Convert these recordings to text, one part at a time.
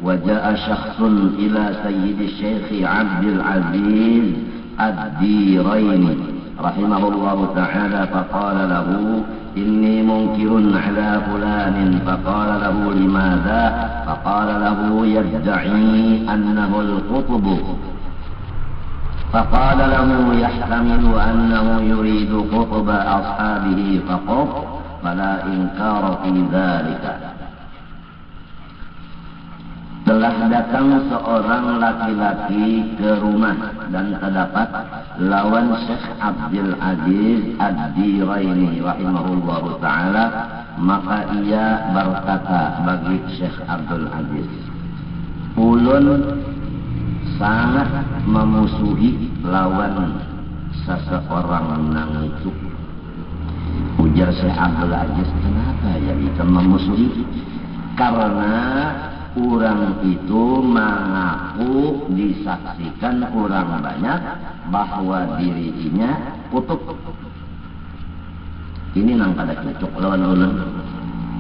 وجاء شخص إلى سيد الشيخ عبد العزيز الديريني رحمه الله تعالى فقال له إني منكر على فلان فقال له لماذا؟ فقال له يدعي أنه القطب فقال له يحتمل أنه يريد قطب أصحابه فقط فلا إنكار في ذلك. Telah datang seorang laki-laki ke rumah dan terdapat lawan Syekh Abdul Aziz Ad-Diraini rahimahullahu ta'ala, maka ia berkata bagi Syekh Abdul Aziz, ulun sangat memusuhi lawan seseorang nang itu. Ujar Syekh Abdul Aziz, kenapa ya kita memusuhi? Karena orang itu mengaku disaksikan orang banyak bahwa dirinya kutub. Ini nang kada cocok lawan ulun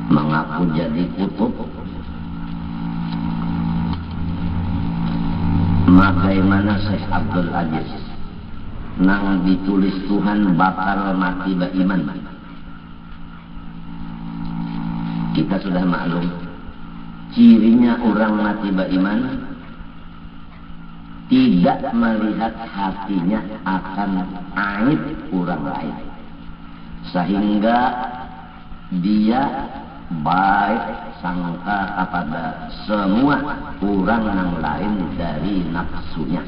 mengaku jadi kutub. Bagaimana Syekh Abdul Aziz nang ditulis Tuhan bakal mati beriman. Kita sudah maklum cirinya orang mati beriman tidak melihat hatinya akan aib orang lain, sehingga dia baik sangka kepada semua orang yang lain dari nafsunya.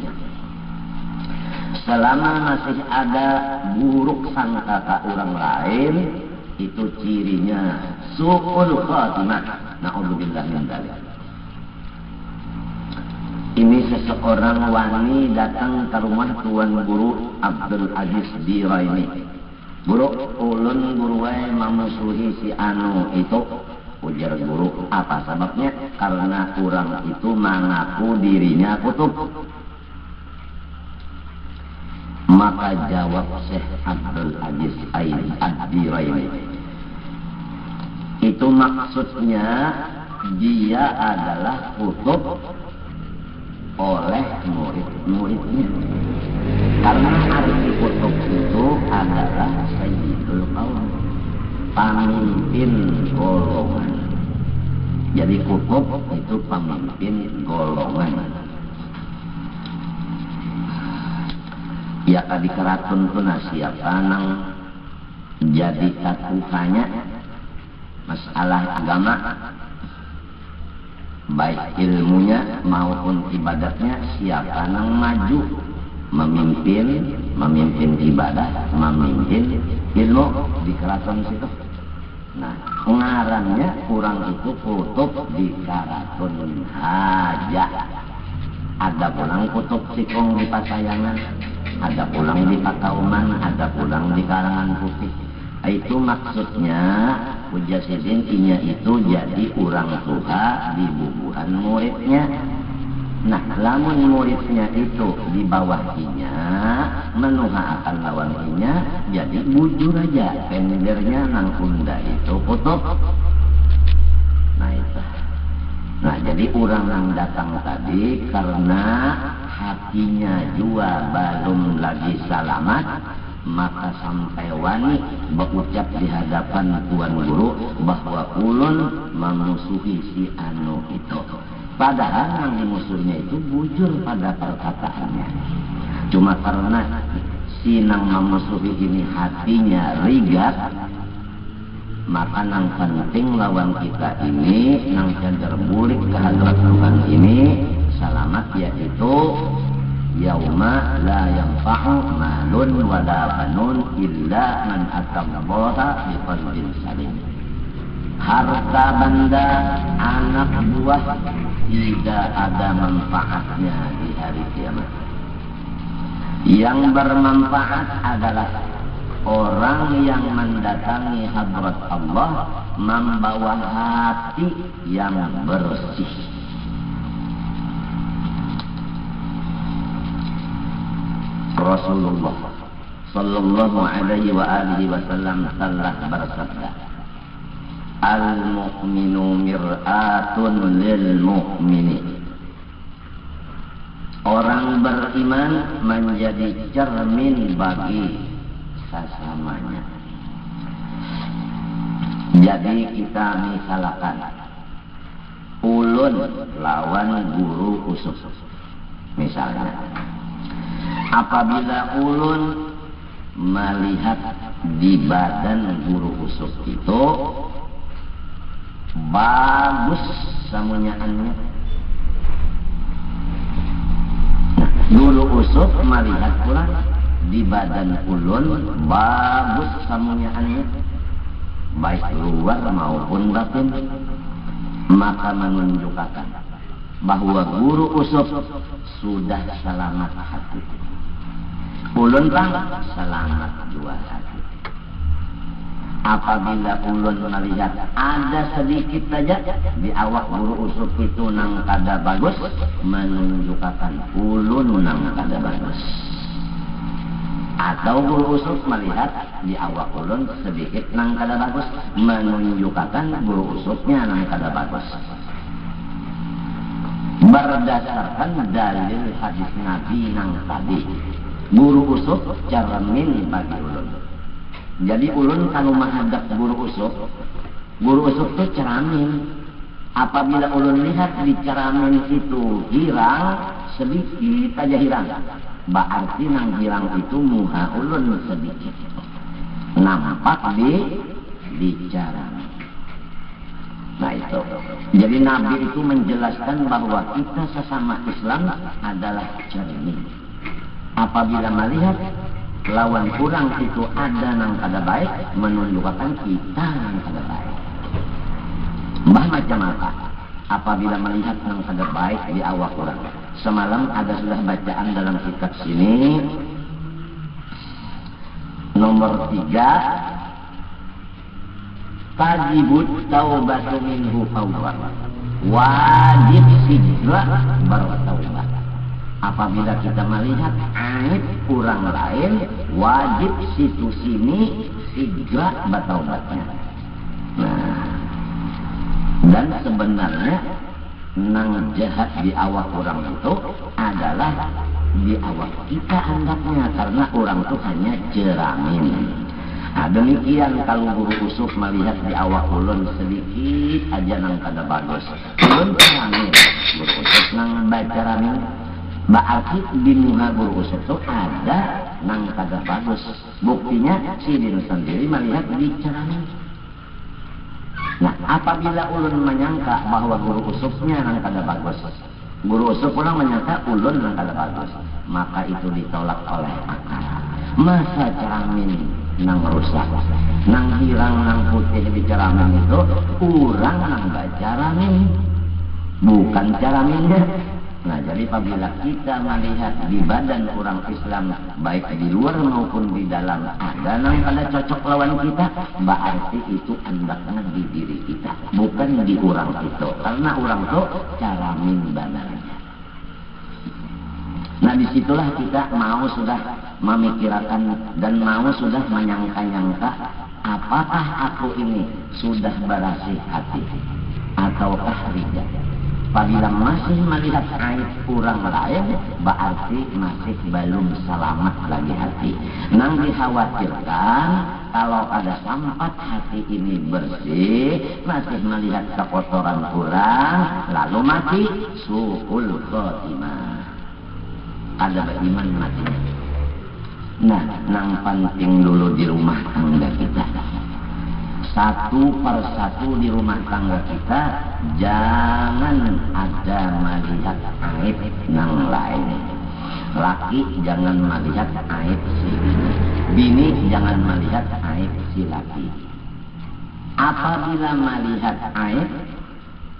Selama masih ada buruk sangka ke orang lain, itu cirinya su'ul khatimah. Na'udzubillah min dzalik. Ini seseorang wani datang ke rumah Tuan Guru Abdul Aziz Diraini. Guru, ulun guruai memusuhi si anu itu. Ujar guru, apa sebabnya? Karena orang itu mengaku dirinya kutub. Maka jawab Syekh Abdul Aziz Ad-Diraini, itu maksudnya dia adalah kutub oleh murid-muridnya. Karena arti kutub itu adalah sayyidul qaum, pemimpin golongan. Jadi kutub itu pemimpin golongan. Ya tadi keratun tu siapa nang jadi katukannya masalah agama, baik ilmunya maupun ibadatnya, siapa nang maju memimpin ibadah, memimpin ilmu di keraton situ. Nah, ngarannya kurang itu kutub di keraton aja. Ada pulang kutub sikong di Pasayangan, ada pulang di Pakauman, ada pulang di Karangan Putih. Itu maksudnya Mujasidin inya itu jadi orang tua di bubuhan muridnya. Nah, lamun muridnya itu di bawah inya, menuha akan lawan inya, jadi bujur aja pendernya nang unda itu kutub. Nah itu. Nah jadi orang yang datang tadi karena hatinya jua belum lagi selamat, maka sampai wani berucap di hadapan Tuan Guru bahwa ulun memusuhi si anu itu. Padahal yang dimusuhnya itu bujur pada perkataannya. Cuma karena si nang memusuhi ini hatinya rigat, maka nang penting lawan kita ini nang cender bulik ke hadrat Tuhan ini selamat, yaitu yauma la yanfa'u malun wala banun illa man atallaha biqalbin salim. Harta benda, anak buah tidak ada manfaatnya di hari kiamat. Yang bermanfaat adalah orang yang mendatangi hadrat Allah membawa hati yang bersih. Rasulullah sallallahu alaihi wa alihi wasallam telah bersabda, Al-mu'minu mir'atun lil mu'mini. Orang beriman menjadi cermin bagi sesamanya. Jadi kita misalkan ulun lawan guru usuk. Misalnya, apabila ulun melihat di badan guru usuk itu bagus samunyaannya, guru usuk melihat pula di badan ulun bagus samunyaannya, baik luar maupun batin, maka menunjukkan bahwa guru usuk sudah selamat hati. Ulun bang selamat dua hati. Apabila ulun melihat ada sedikit saja di awak guru usuk itu nang kada bagus, menunjukkan ulun nang kada bagus. Atau guru usuk melihat di awak ulun sedikit nang kada bagus, menunjukkan guru usuknya nang kada bagus. Berdasarkan dalil hadis Nabi nang tadi, guru usuk cermin bagi ulun. Jadi ulun kalau menghadap guru usuk itu cermin. Apabila ulun lihat di cermin itu hilang, sedikit aja hilang, berarti nang hilang itu muha ulun sedikit nampak di cermin. Nah itu. Jadi Nabi itu menjelaskan bahwa kita sesama Islam adalah cermin. Apabila melihat lawan kurang itu ada nang kada baik, menunjukkan kita nang kada baik. Bah macam apa? Apabila melihat nang kada baik di awak kurang. Semalam ada sudah bacaan dalam kitab sini nomor 3. Tajibut taubatu minhu fawwar. Wajib segera bertaubat. Apabila kita melihat aib orang lain, wajib situ sini segera bertaubatnya. Nah, dan sebenarnya nang jahat di awak orang itu adalah di awak kita hendaknya, karena orang itu hanya jeramin. Nah, demikian kalau guru usuk melihat di awak ulun sedikit aja nang kada bagus, ulun jeramin, guru usuk nang baca ramin. Berarti di muka guru usuk itu ada nang kada bagus. Buktinya si diri sendiri melihat di cermin. Nah, apabila ulun menyangka bahwa guru usuknya nang kada bagus, guru usuk pulang menyangka ulun nang kada bagus, maka itu ditolak oleh akal. Masa cermin nang rusak, nang hirang, nang putih di cermin itu kurang nang baca ramin, bukan cerminnya. Nah, jadi apabila kita melihat di badan orang Islam, baik di luar maupun di dalam, ada nang kada cocok lawan kita, berarti itu hendaknya di diri kita, bukan di orang itu. Karena orang itu cara mimbanarnya. Nah, disitulah kita mau sudah memikirkan dan mau sudah menyangka-nyangka, apakah aku ini sudah bersih hati ataukah tidak. Apabila masih melihat aib orang lain, berarti masih belum selamat lagi hati. Nang dikhawatirkan kalau ada sampat hati ini bersih, masih melihat kekotoran kurang, lalu mati su'ul khotimah. Ada beriman matinya. Nah, nang penting dulu di rumah tangga kita. Satu persatu di rumah tangga kita, jangan ada melihat aib nang lain. Laki jangan melihat aib si bini, bini jangan melihat aib si laki. Apabila melihat aib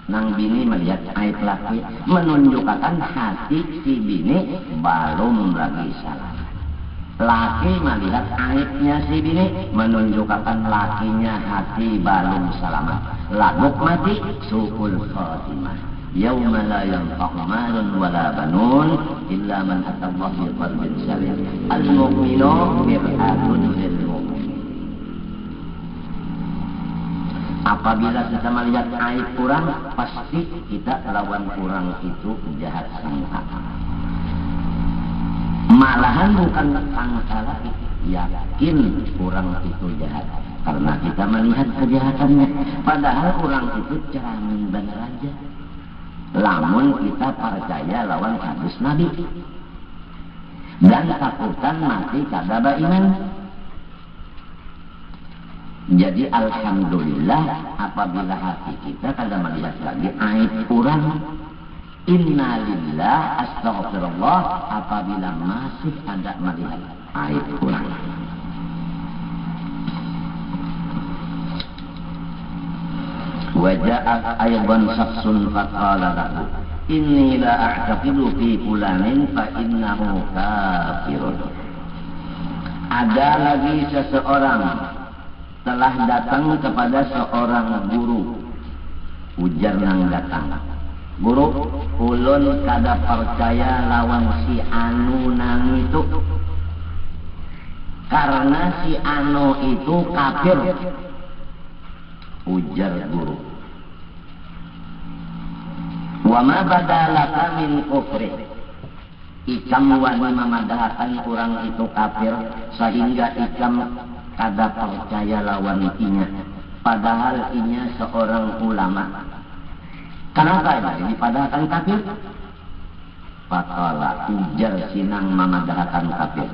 nang bini melihat aib laki, menunjukkan hati si bini belum lagi salah. Laki melihat aibnya si bini, menunjukkan lakinya hati belum selamat. Lagu mati su'ul khotimah. Yauma la yanfa'u malun wala banun illa man atallaha biqalbin salim. Al-mu'minu mir'atun lil mu'min. Apabila kita melihat aib kurang, pasti kita lawan kurang itu jahat sangka. Malahan bukan sangka lagi, yakin kurang itu jahat. Karena kita melihat kejahatannya. Padahal kurang itu cermin bener aja. Lamun kita percaya lawan hadis Nabi. Dan takutan mati kada beriman. Jadi alhamdulillah apabila hati kita kada melihat lagi aib kurang, innalillah astaghfirullah apabila masih ada melihat aib kurang. Waja'at aydan syakhsun faqala lahu inni la a'taqidu fi fulanin fa innahu kafirun. Ada lagi seseorang telah datang kepada seorang guru. Ujar nang datang, guru, ulun kada percaya lawan si anu nang itu karena si anu itu kafir. Ujar guru, wa ma badalaka min kufri, ikam wani memadahkan orang itu kafir sehingga ikam kada percaya lawan inya, padahal inya seorang ulama. Kenapa ini dipadahkan kafir? Faqala, ujar sinang memadahkan kafir,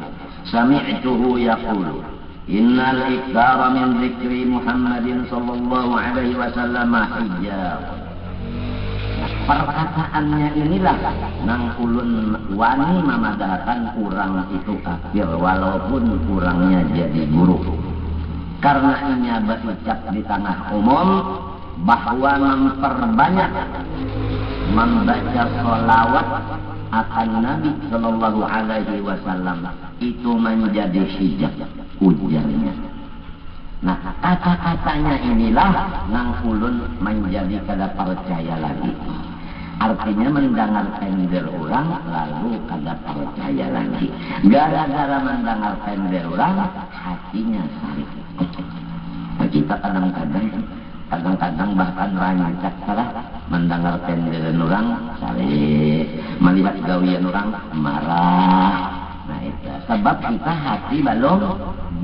sami'tuhu yaqulu innal ikthara min dzikri Muhammadin sallallahu alaihi wasallam hijab. Perkataannya inilah nang ulun wani memadahkan kurang itu kafir walaupun kurangnya jadi guru. Karena inya berucap di tengah umum bahwa memperbanyak membaca sholawat akan Nabi sallallahu alaihi wasallam itu menjadi hijab, ujarnya. Nah, kata-katanya inilah nang ulun menjadi kada percaya lagi. Artinya mendengar tender orang lalu kada percaya lagi. Gara-gara mendengar tender orang hatinya sakit. Kita kadang-kadang bahkan rancak salah mendengar tender orang sakit, melihat gawian orang marah. Nah itu sebab kita hati belum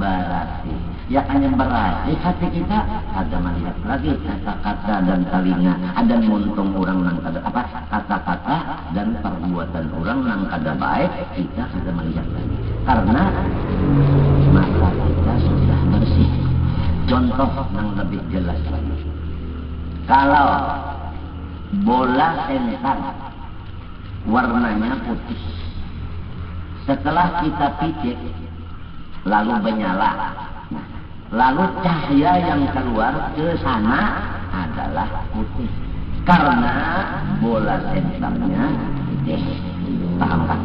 berasih. Ya hanya berasih hati kita ada melihat lagi kata-kata dan telinga, ada muntung orang nang kada apa kata-kata dan perbuatan orang nang kada baik kita kada melihat lagi karena mata kita sudah bersih. Contoh yang lebih jelas lagi, kalau bola senter warnanya putih, setelah kita picit lalu menyala, lalu cahaya yang keluar ke sana adalah putih karena bola senternya putih. Paham kan?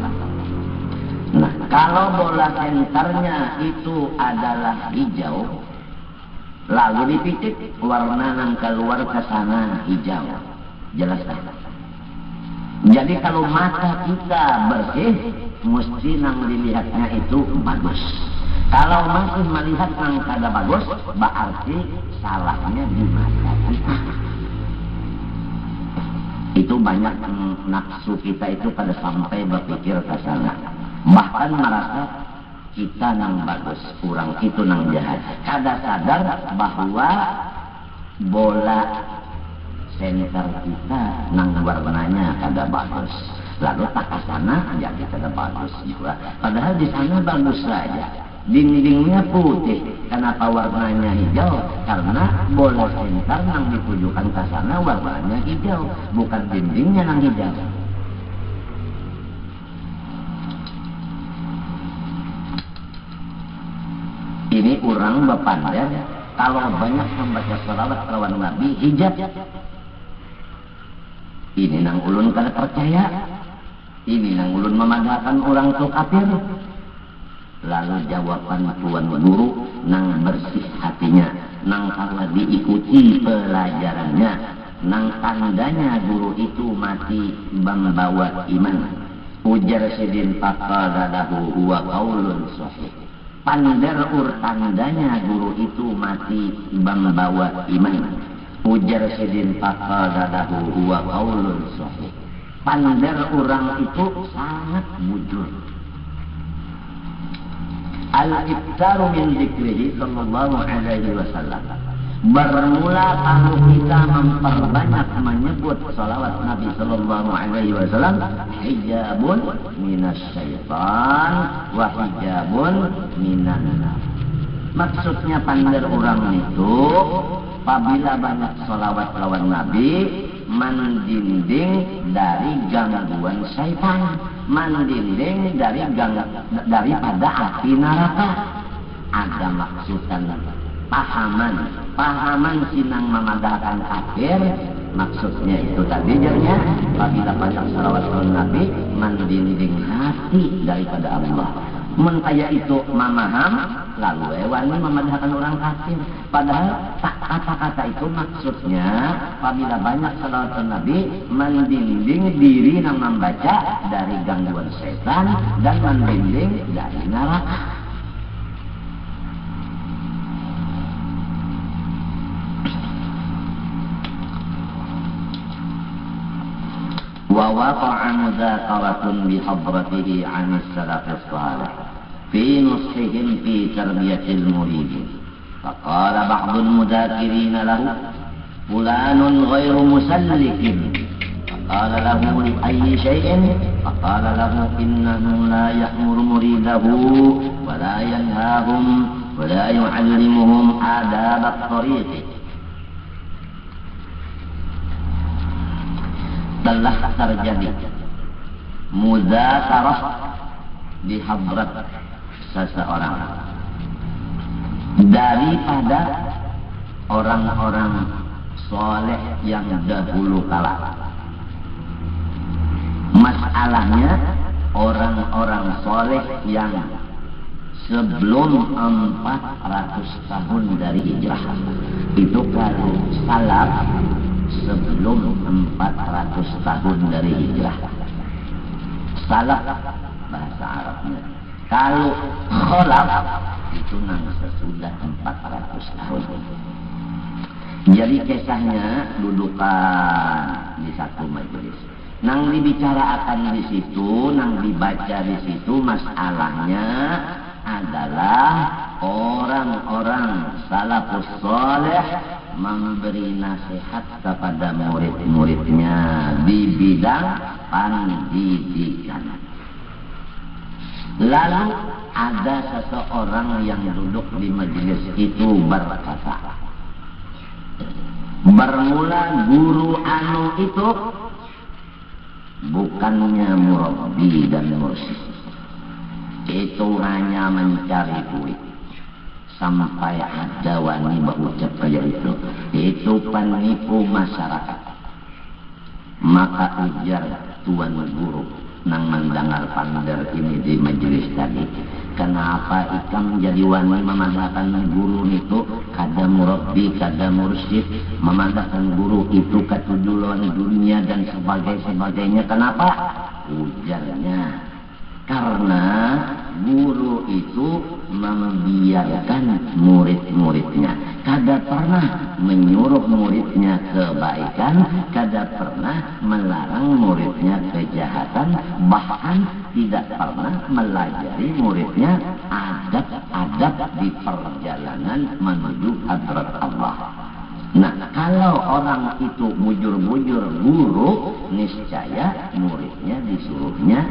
Nah, kalau bola senternya itu adalah hijau, lalu dipicit warna yang keluar ke sana hijau. Jelas tak? Jadi kalau mata kita bersih, mesti nang dilihatnya itu bagus. Kalau masih melihat nang kada bagus, berarti salahnya di mata kita. Itu banyak nafsu kita itu pada sampai berpikir ke sana. Bahkan merasa kita nang bagus, kurang itu nang jahat. Kada sadar bahwa bola senter kita nang warnanya kada bagus. Lalu tak ke sana jadi kada bagus juga. Padahal di sana bagus saja. Dindingnya putih, kenapa warnanya hijau? Karena bola senter yang ditujukan ke sana warnanya hijau, bukan dindingnya yang hijau. Ini orang berpandang kalau banyak membaca salawat lawan Nabi hijab. Ini nang ulun kada percaya, ini nang ulun memadahkan orang tu kafir. Lalu jawaban tuan guru nang bersih hatinya, nang kalau diikuti pelajarannya, nang tandanya guru itu mati membawa iman. Ujar sidin faqadalahu huwa qaulun sahih. Pandar tandanya guru itu mati membawa iman. Ujar Sidin faqala lahu huwa qaulun sahih. Pandar orang itu sangat bujur. Al-iftaru min dzikrihi sallallahu alaihi wasallam. Bermula kalau kita memperbanyak menyebut salawat Nabi sallallahu alaihi wasallam, hijabun minasyaitan wa hijabun minan nar. Maksudnya pandar orang itu apabila banyak salawat lawan Nabi, mendinding dari gangguan syaitan, mendinding daripada api neraka. Ada maksudan pahaman sinang memadahkan kafir. Maksudnya itu tadi jadinya apabila banyak salawat lawan Nabi, mendinding hati daripada Allah. Mentaya itu memaham lalu wani memadahkan orang kafir. Padahal kata-kata itu maksudnya apabila banyak salawat Nabi, mendinding diri yang membaca dari gangguan setan dan mendinding dari neraka. Wa waqa'a mudhakaratun bi hadratihi 'an as-salaf as-salih fi nushihim fi tarbiyatil muridin. Faqala ba'd al-mudhakirin lahu fulanun ghairu musallikin. Faqala lahu li ayyi shay'in? Faqala lahu innahu la ya'muru muridahu wa la yanhahum wa la yu'allimuhum adab at-tariq. Telah terjadi mudzakarah di hadrat seseorang daripada orang-orang soleh yang dahulu kala. Masalahnya orang-orang soleh yang sebelum 400 tahun dari hijrah. Itu kalau salaf sebelum 400 tahun dari hijrah. Salaf bahasa Arabnya. Kalau kholaf itu nang sesudah 400 tahun. Jadi kisahnya dudukan di satu majelis. Nang dibicarakan di situ, nang dibaca di situ, masalahnya adalah orang-orang salafus saleh memberi nasihat kepada murid-muridnya di bidang pendidikan. Lalu ada seseorang yang duduk di majelis itu berkata, bermula guru anu itu bukannya murabbi dan mursyid, itu hanya mencari duit. Sampai ada wani berucap kayak itu penipu masyarakat. Maka ujar tuan guru nang mendengar pandar ini di majelis tadi, kenapa ikam jadi wani memandangkan guru itu kada murabbi, kada mursyid, memandangkan guru itu ketujuan dunia dan sebagainya. Kenapa? Ujarnya, karena guru itu membiarkan murid-muridnya, kada pernah menyuruh muridnya kebaikan, kada pernah melarang muridnya kejahatan, bahkan tidak pernah melajari muridnya adab-adab di perjalanan menuju hadrat Allah. Nah, kalau orang itu bujur-bujur guru, niscaya muridnya disuruhnya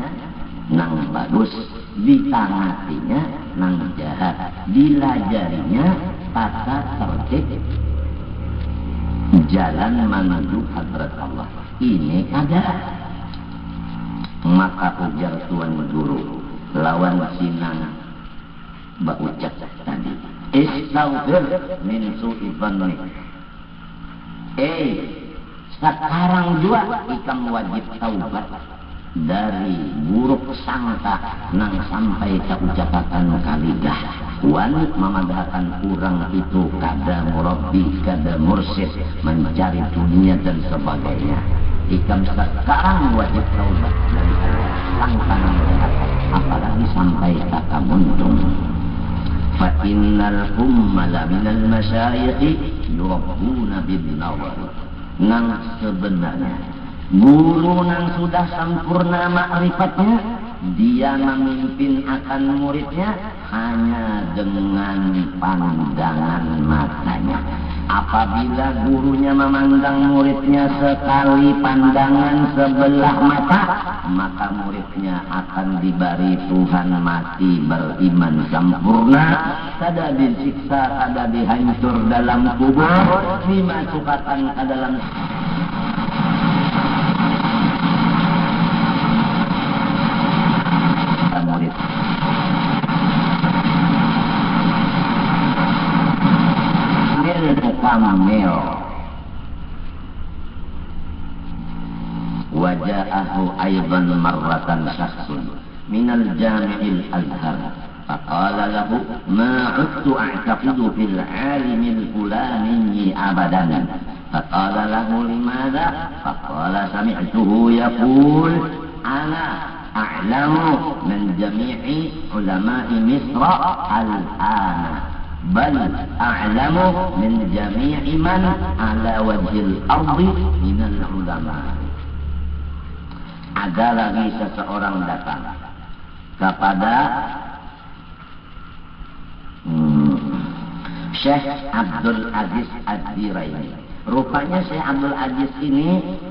nang bagus, ditangatinya nang jahat, dilajarinya tata tertib jalan menuju hadrat Allah. Ini ada. Maka ujar tuan guru lawan sinang berucap tadi, istaghfir min su'i dhanni. Sekarang juga ikam wajib taubat dari buruk sangka nang sampai ke ucapan kalidah wan memadahkan kurang itu kada murabbi, kada mursyid, mencari dunia dan sebagainya. Ikam sekarang wajib taubat dari sangka nang jahat, apalagi sampai kata muntung. Fa innal ummala minal masyayikh yurabbuna bin nawar. Nang sebenarnya guru nang sudah sempurna makrifatnya, dia memimpin akan muridnya hanya dengan pandangan matanya. Apabila gurunya memandang muridnya sekali pandangan sebelah mata, maka muridnya akan diberi Tuhan mati beriman sempurna, kada disiksa, kada dihancur dalam kubur, dimasukkan ke dalam murid. Mukammil waja'ahu aydan marratan syakhsun minal jami'il azhar faqala lahu ma 'udtu a'taqidu fil 'alimil fulani abadan faqala lahu limadha faqala sami'tuhu yaqul ana a'lamu min jami'i ulama'i misra al-ana bal a'lamu min jami'i man ala wajhil ardi minal ulama. Ada lagi seseorang datang kepada Syekh Abdul Aziz Ad-Diraini. Rupanya Syekh Abdul Aziz ini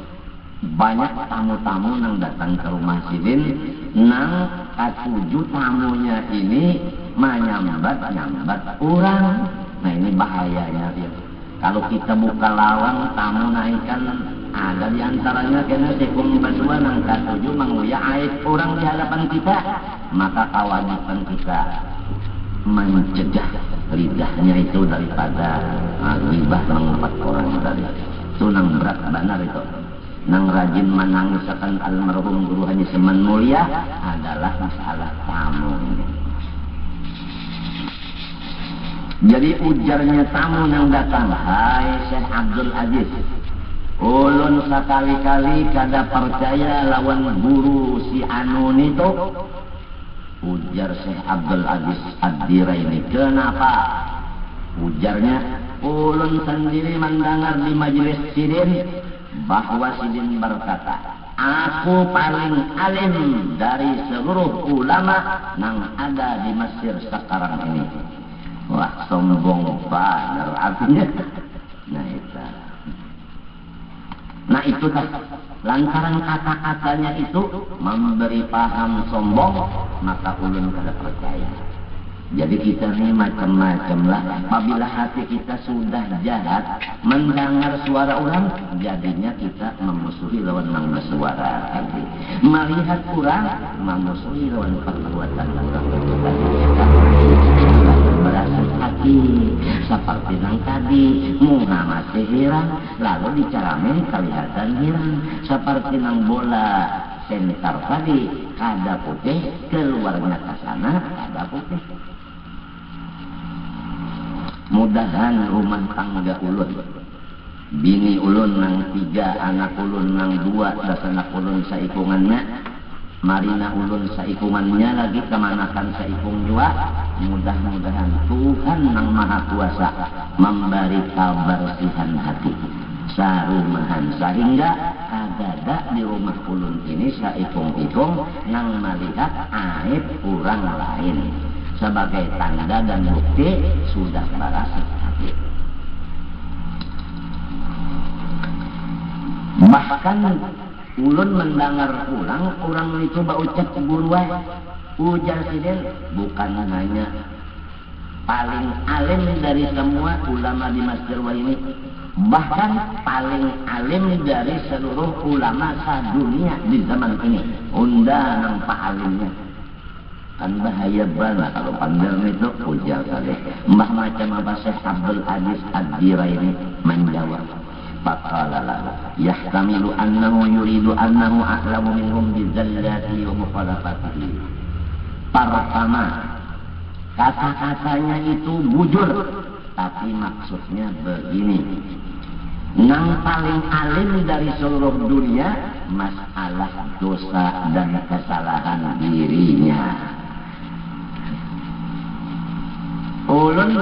banyak tamu-tamu yang datang ke rumah Sidin, nang katujuh tamunya ini menyambat orang. Nah ini bahayanya dia. Kalau kita buka lawang, tamu naikkan, ada di antaranya kena sekung berdua nang katujuh menguya aib orang di hadapan kita, maka kewajiban kita mencegah lidahnya itu daripada ghibah mengumpat orang tadi. Itu nang berat benar itu. Nang rajin menangiskan almarhum Guru Haji Seman Mulia adalah masalah tamu. Jadi ujarnya tamu yang datang, hai Syekh Abdul Aziz, ulun sekali-kali kada percaya lawan guru si Anun itu. Ujar Syekh Abdul Aziz Ad-Diraini, kenapa? Ujarnya, ulun sendiri mendengar di majelis Sidin bahwa Sidin berkata, aku paling alim dari seluruh ulama yang ada di Mesir sekarang ini. Wah, sombong benar artinya. Nah itu tak. Lantaran kata-katanya itu memberi paham sombong, maka ulun kada percaya. Jadi kita ini macam-macam lah. Apabila hati kita sudah jahat, mendengar suara orang, jadinya kita memusuhi lawan yang bersuara tadi. Melihat orang, memusuhi lawan perbuatan orang. Berasa hati seperti yang tadi, muka masih hirang, lalu dicaramin kelihatan hirang. Seperti yang bola sentar tadi, kada putih, keluarnya ke sana, kada putih. Mudahan rumah tangga ulun, bini ulun nang 3, anak ulun nang 2, dan anak ulun saikungannya, marina ulun saikungannya lagi kemanakan saikung jua. Mudah-mudahan Tuhan nang Maha Kuasa memberi kebersihan hati sarumahan sehingga ada di rumah ulun ini saikung-ikung nang melihat aib orang lain sebagai tanda dan bukti sudah berasa hati. Bahkan ulun mendengar orang itu berucap buruan, ujar Sidin, bukan hanya paling alim dari semua ulama di Mesir ini, bahkan paling alim dari seluruh ulama sadunia di zaman ini. Unda nang alimnya. Kan bahaya banget kalau pandang itu ujar kali. Mbah macam apa Syekh Abdul Aziz Ad-Diraini menjawab. Faqala lahu yahtamilu annahu yuridu annahu a'lamu minhum bizallati wa mukhalafatihi. Pertama, kata-katanya itu bujur, tapi maksudnya begini. Nang paling alim dari seluruh dunia masalah dosa dan kesalahan dirinya. Ulun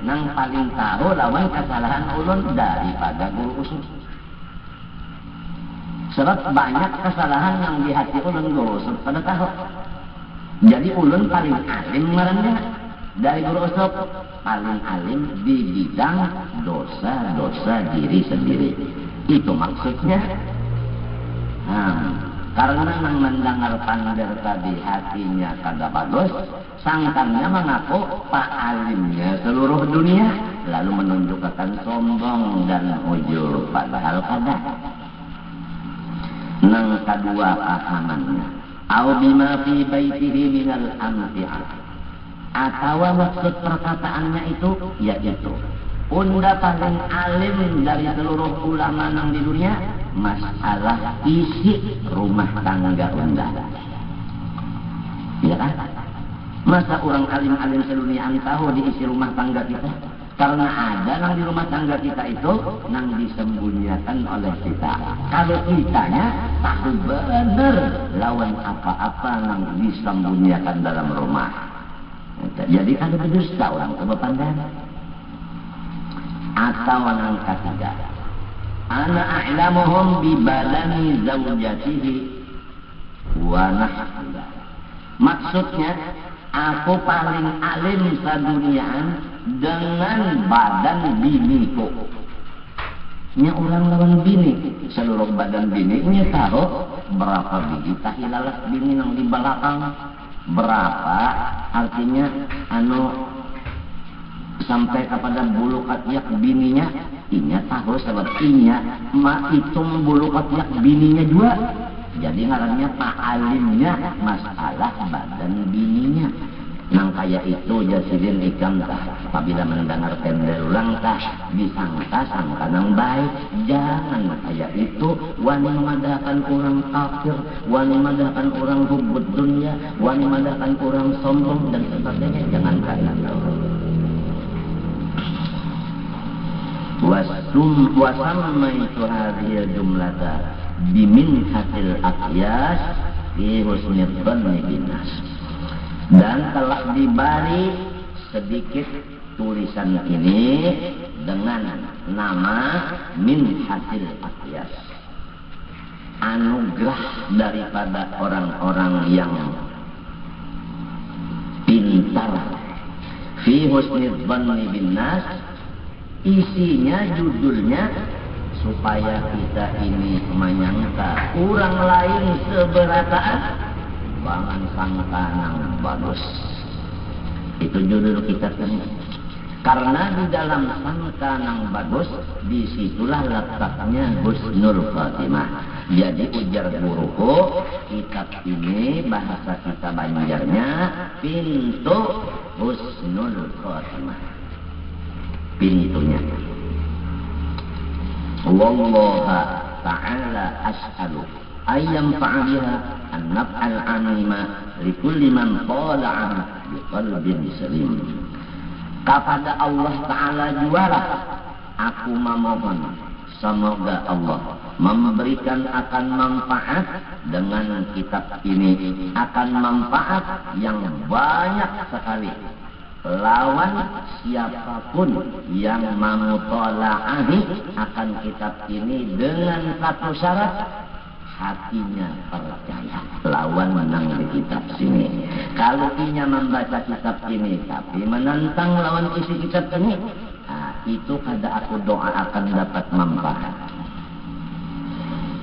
nang paling tahu lawan kesalahan ulun daripada guru usul. Sebab banyak kesalahan yang di hati ulun guru usul pada tahu. Jadi ulun paling alim ngarannya dari guru usul, paling alim di bidang dosa-dosa diri sendiri. Itu maksudnya. Karena nang mendengar pander tadi hatinya kagak bagus, sangkanya mengaku pak alimnya seluruh dunia, lalu menunjukkan sombong dan ujub, padahal kagak. Nang kedua pahamannya, au bima fi baitihi minal amti'ah, atau maksud perkataannya itu yaitu unda paling alim dari seluruh ulama nang di dunia masalah isi rumah tangga unda. Ya kan? Masa orang alim-alim seduniaan tahu di isi rumah tangga kita? Karena ada nang di rumah tangga kita itu nang disembunyikan oleh kita. Kalau kitanya tahu benar lawan apa-apa nang disembunyikan dalam rumah. Jadi kalau berdusta orang coba pandang. Atau nang ketiga, ana a'lamuhum bi badani zawjatihi wa nahwiha. Maksudnya aku paling alim saduniaan dengan badan biniku. Nya orang lawan bini, seluruh badan bini nya tahu berapa biji tahilalas bini nang di belakang, berapa artinya sampai kepada bulu ketiak bininya, inya tahu sebab inya hitung bulu ketiak bininya juga. Jadi ngarannya pak alimnya masalah badan bininya. Nang kaya itu jasidin ikam tah, apabila mendengar pendel ulang tah, disangka sangka nang baik. Jangan kaya itu wani madahkan orang kafir, wani madahkan orang hubud dunia, wani madahkan orang sombong dan sebagainya. Jangan kaya itu. Wasammaitu hadhil jumlata bimin hatil aqyas fi husnid dhanni binas. Dan telah diberi sedikit tulisan ini dengan nama min hatil aqyas, anugerah daripada orang-orang yang pintar. Fi husnid dhanni binas, isinya judulnya supaya kita ini menyangka orang lain seberataan, jangan sangka nang bagus. Itu judul kita kan. Karena di dalam sangka nang bagus, disitulah letaknya husnul khatimah. Jadi ujar guruku, kitab ini bahasa kita Banjarnya pintu husnul khatimah. Pintunya. Wallaha ta'ala as'alu ayyam fa'abiha an-naf'al 'amima likulli man tala'aha biqalbin salim. Kepada Allah Ta'ala jualah aku memohon, semoga Allah memberikan akan manfaat dengan kitab ini, akan manfaat yang banyak sekali lawan siapapun yang memutolaahi akan kitab ini dengan satu syarat, hatinya percaya lawan menang di kitab sini. Kalau inya membaca kitab ini tapi menentang lawan isi kitab ini, itu kada aku doa akan dapat manfaat.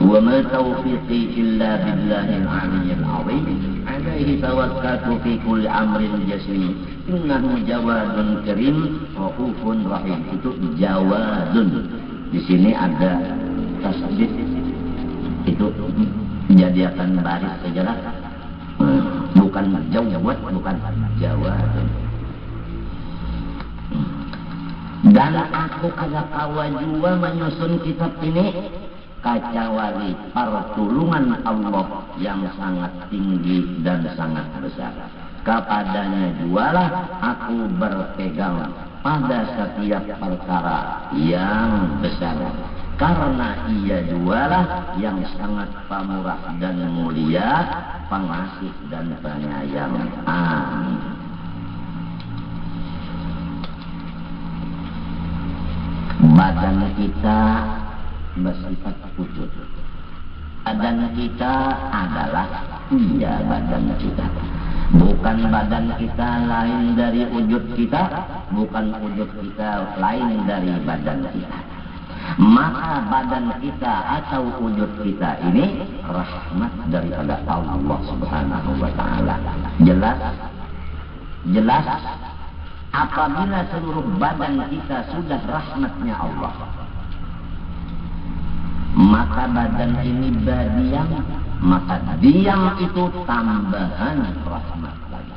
Wa ma taufiqi illa billahil aliyyil azim alaihi tawakkaltu fi kulli amrin jasim innahu jawadun karim raufun rahim. Itu jawadun, di sini ada tasdid, itu menjadikan baris sejarah, bukan jawad, bukan jawadun. Dan aku kada kawa jua menyusun kitab ini kecuali pertolongan Allah yang sangat tinggi dan sangat besar. Kepadanya jualah aku berpegang pada setiap perkara yang besar, karena ia jualah yang sangat pamurah dan mulia, pengasih dan penyayang. Amin. Badan kita bersifat wujud. Badan kita adalah badan kita. Bukan badan kita lain dari wujud kita, bukan wujud kita lain dari badan kita. Maka badan kita atau wujud kita ini rahmat daripada Allah Subhanahu wa Ta'ala. Jelas apabila seluruh badan kita sudah rahmatnya Allah, maka badan ini berdiam, maka diam itu tambahan rahmat lagi.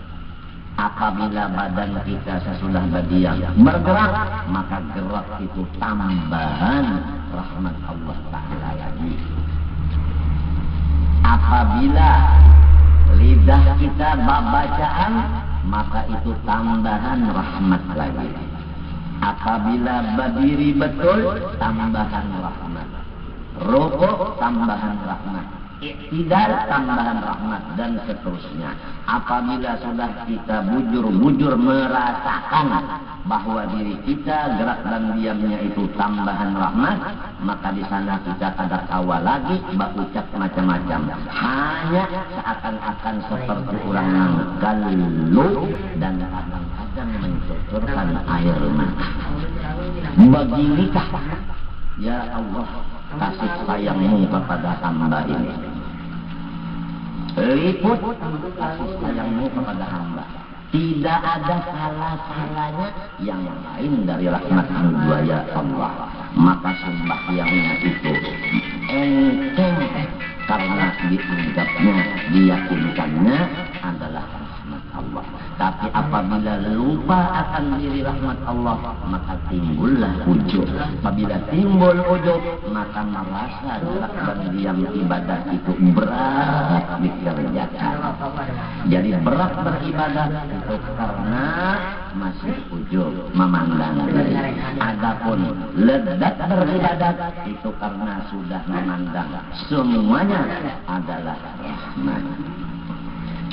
Apabila badan kita sesudah berdiam bergerak, maka gerak itu tambahan rahmat Allah Ta'ala lagi. Apabila lidah kita bacaan, maka itu tambahan rahmat lagi. Apabila berdiri betul, tambahan rahmat. Rukuk, tambahan rahmat. Iktidal, tambahan rahmat, dan seterusnya. Apabila sudah kita bujur-bujur merasakan bahwa diri kita gerak dan diamnya itu tambahan rahmat, maka di sana kita ada kawal lagi berucap macam-macam. Hanya seakan-akan seperti orang galuh dan kadang-kadang mencucurkan air mata. Beginikah ya Allah kasih sayangmu kepada hamba ini? Liput kasih sayangmu kepada hamba. Tidak ada salah-salahnya yang lain dari rahmatmu ya Allah. Maka sembahyangnya itu enteng karena dianggapnya, diyakinkannya adalah rahmat Allah. Tapi apabila lupa akan diri rahmat Allah, maka timbullah ujub. Apabila timbul ujub, maka merasa gerak dan diam ibadah itu berat dikerjakan. Jadi berat beribadah itu karena masih ujub memandang diri. Adapun lezat beribadah itu karena sudah memandang semuanya adalah rahmat.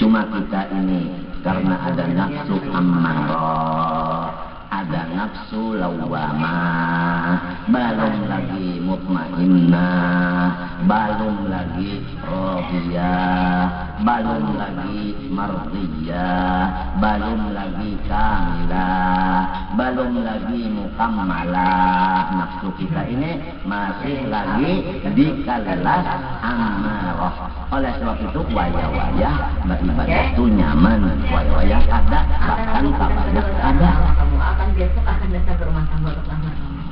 Cuma kita ini karena ada nafsu ammarah, ada nafsu lawamah, belum lagi mutmainnah, belum lagi radiyah, belum lagi mardiyah, belum lagi kamilah, belum lagi mukammalah. Nafsu kita ini masih lagi dikalelas ammarah. Oleh sebab itu waya-waya beribadah itu nyaman, waya-waya ada, bahkan tak banyak ada. Kamu akan besok akan datang ke rumah tangga untuk lamar kamu.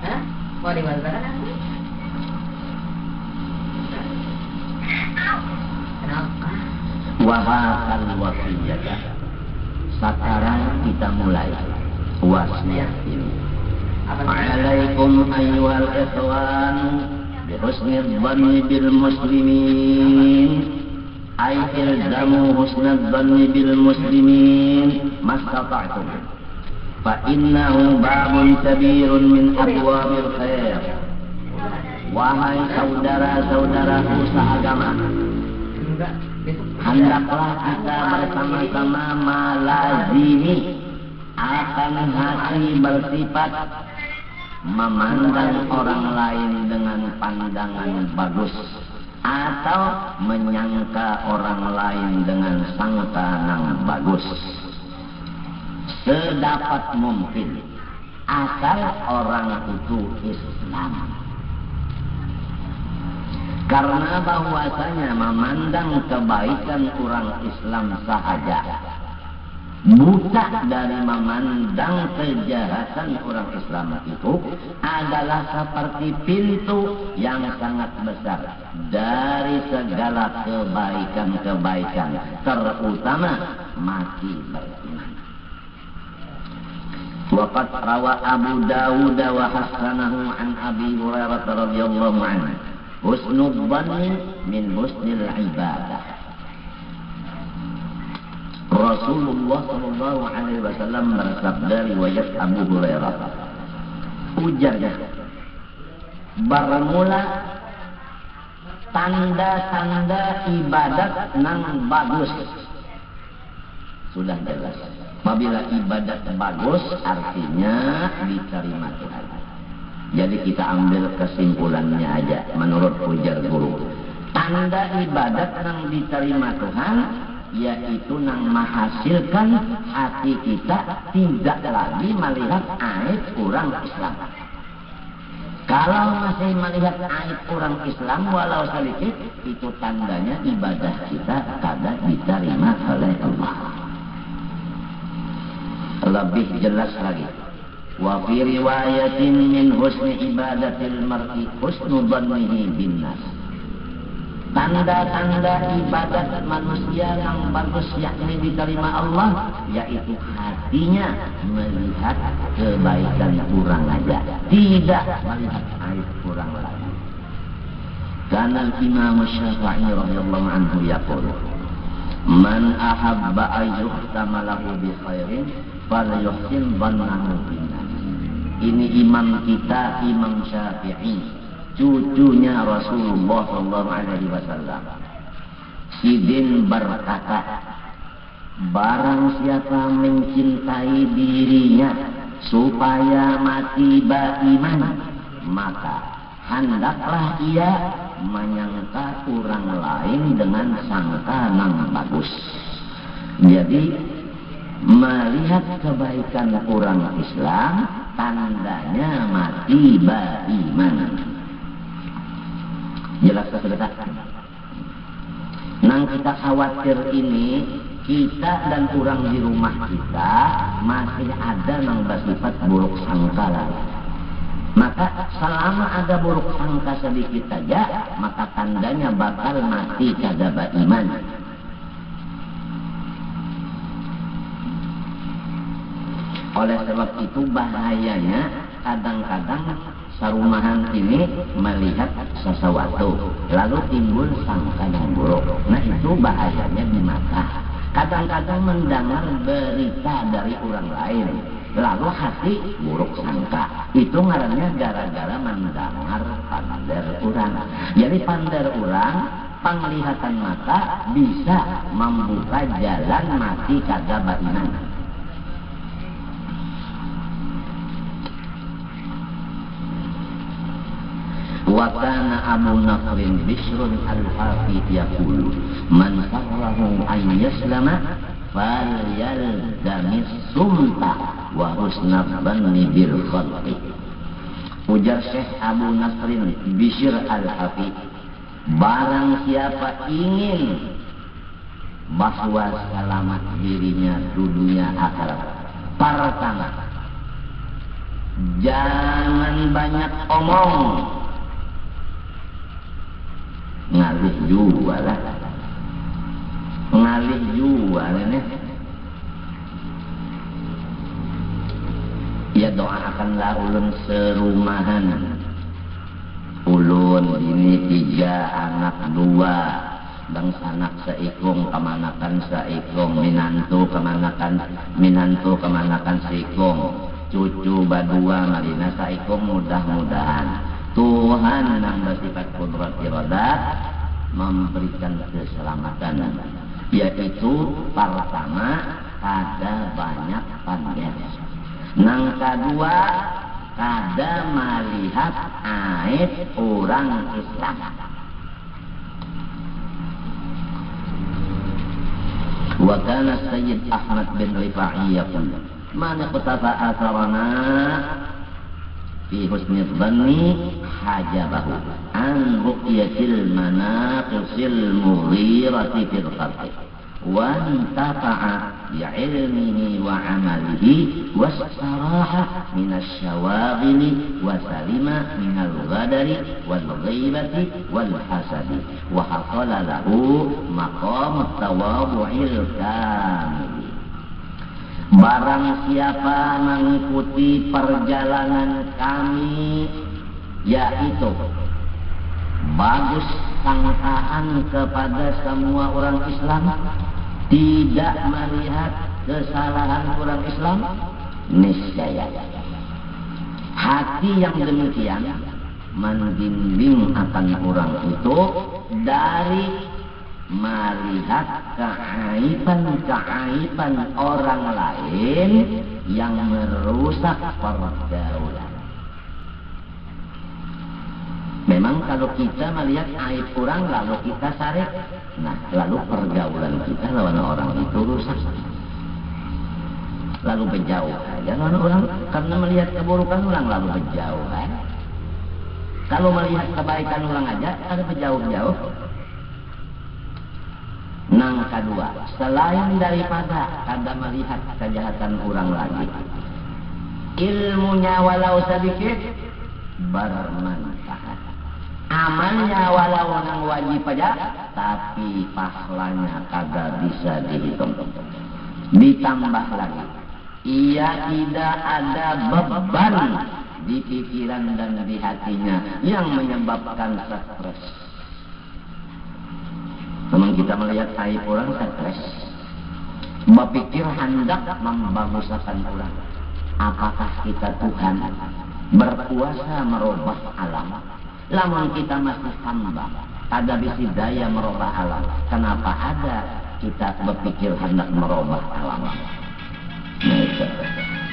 Hah? Mau dibalas nanti? Kenapa? Wahakal wasiyah. Sekarang kita mulai wasiat ini. Assalamualaikum ayyuhal ikhwan bihusnil dhanni bil muslimin. Ay ilzamu husnal dhanni bil muslimin mastata'tum. Fa innahu babun kabirun min abwabil khair. Wahai saudara-saudaraku seagama, hendaklah kita bersama-sama melazimi akan hati bersifat memandang orang lain dengan pandangan bagus atau menyangka orang lain dengan sangka yang bagus sedapat mungkin asal orang itu Islam. Karena bahwasanya memandang kebaikan orang Islam sahaja, buta dari memandang kejahatan orang Islam itu adalah seperti pintu yang sangat besar dari segala kebaikan-kebaikan, terutama mati beriman. Waqad rawa Abu Dawud wa hasanahu an Abi Hurairah radhiyallahu anhu, husnul dhanni min husnil ibadah. Rasulullah sallallahu alaihi wasallam bersabda, riwayat Abu Hurairah, ujarnya, bermula tanda-tanda ibadat nang bagus Sudah jelas. Apabila ibadat bagus, artinya diterima Tuhan. Jadi kita ambil kesimpulannya aja menurut ujar guru. Tanda ibadat yang diterima Tuhan, yaitu yang menghasilkan hati kita tidak lagi melihat aib orang Islam. Kalau masih melihat aib orang Islam walau sedikit, itu tandanya ibadah kita kada diterima oleh Allah. Lebih jelas lagi, wa fi riwayatin min husni ibadatil mar'i husnu dhannihi binnas. Tanda-tanda ibadat manusia yang bagus yakni diterima Allah, yaitu hatinya melihat kebaikan orang aja, tidak melihat aib orang lain. Karena Imam Syafi'i radhiyallahu anhu yaqul, man ahabba ayyuhtama lahu bi khairin falyuhsin dhannahu binnas. Ini imam kita, Imam Syafi'i, cucunya Rasulullah SAW. Sidin berkata, barang siapa mencintai dirinya supaya mati beriman, maka hendaklah ia menyangka orang lain dengan sangka yang bagus. Jadi melihat kebaikan orang Islam tandanya mati beriman. Jelas sudah. Nang kita khawatir ini, kita dan orang di rumah kita masih ada yang bersifat buruk sangka lagi. Maka selama ada buruk sangka sedikit saja, maka tandanya bakal mati kada beriman. Oleh sebab itu bahayanya kadang-kadang sarumahan ini melihat sesuatu lalu timbul sangka yang buruk. Nah itu bahayanya di mata. Kadang-kadang mendengar berita dari orang lain lalu hati buruk sangka. Itu ngarannya gara-gara mendengar pander orang. Jadi pander orang, penglihatan mata bisa membuka jalan mati kada beriman. Wa kana Abu Nasrin Bishrun al-Hafi yaqulu man sarrahu an yaslama falyalzamis sumta wa husna dhanni bil khalqi. Ujar Syekh Abu Nasrin Bishr al-Hafi, barang siapa ingin bahwa selamat dirinya dunia akhirat, pertama jangan banyak omong, ngalih jual ini. Ya doakanlah ulun serumahan, ulun ini 3 anak 2 dan sanak seikung kemanakan seikung, minantu kemanakan seikung, cucu badua marina seikung. Mudah-mudahan Tuhan yang bersifat kudrat iradat memberikan keselamatan, yaitu pertama ada banyak pander, yang kedua ada melihat aib orang Islam. Wa kana Sayyid Ahmad bin Rifa'i yaqul man qatafa atharana fi husni dhanni hajabahu an ruqyatil manaqisil mughirati fil khalqi wa intafa'a bi'ilmihi wa 'amalihi wastaraha minasy syawaghili wa salima minal ghadari wal ghibati wal hasadi wa hasala lahu maqam tawadhu'il kamil. Barang siapa mengikuti perjalanan kami, yaitu bagus sangkaan kepada semua orang Islam, tidak melihat kesalahan orang Islam, niscaya hati yang demikian membimbing akan orang itu dari melihat keaiban orang lain yang merusak pergaulan. Memang kalau kita melihat aib orang lalu kita sarek, nah lalu pergaulan kita lawan orang itu rusak. Lalu berjauhan. Jangan orang karena melihat keburukan orang lalu berjauhan. Kalau melihat kebaikan orang aja ada berjauh-jauh. Nang kedua, selain daripada ada melihat kejahatan orang lagi, ilmunya walau sedikit bermanfaat. Amalnya walau nang wajib aja, tapi pahalanya kagak bisa dihitung. Ditambah lagi, ia tidak ada beban di pikiran dan di hatinya yang menyebabkan stres. Memang kita melihat aib orang stres, berpikir hendak membaguskan orang. Apakah kita Tuhan berkuasa merubah alam? Lamun kita masih hamba, ada bisi daya merubah alam. Kenapa ada kita berpikir hendak merubah alam?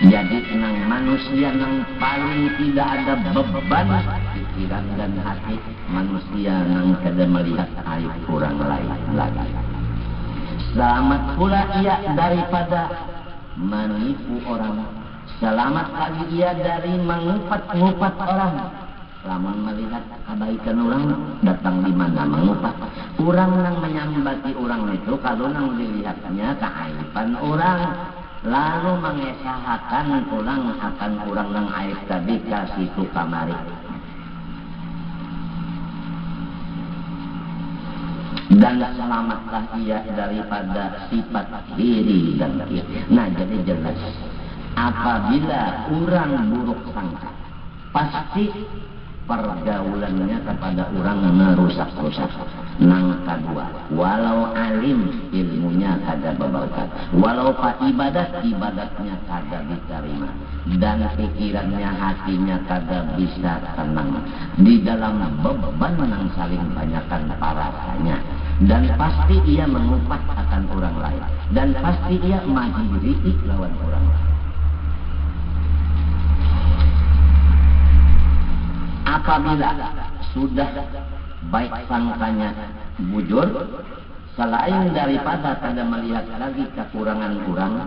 Jadi nang manusia nang paling tidak ada beban pikiran dan hati, manusia nang kada melihat aib orang lain lagi. Selamat pula ia daripada menipu orang. Selamat lagi ia dari mengupat-ngupat orang. Lamun melihat kebaikan orang datang di mana mengupat. Orang nang menyambati orang itu kalau nang dilihatnya keaiban orang. Lalu mengesahkan orang akan orang yang aib tadi kasih itu kamari. Dan selamatlah ia daripada sifat diri dan diri. Nah jadi jelas, apabila orang buruk sangka, pasti pergaulannya kepada orang merusak-rusak. Nang kedua, walau alim ilmunya kada berberkat, walau ibadatnya kada diterima, dan pikirannya hatinya kada bisa tenang di dalam beban yang saling banyakkan parasanya, dan pasti ia mengupat akan orang lain, dan pasti ia majiri lawan orang lain. Apabila sudah baik sangkanya bujur, selain daripada kada melihat lagi kekurangan orang,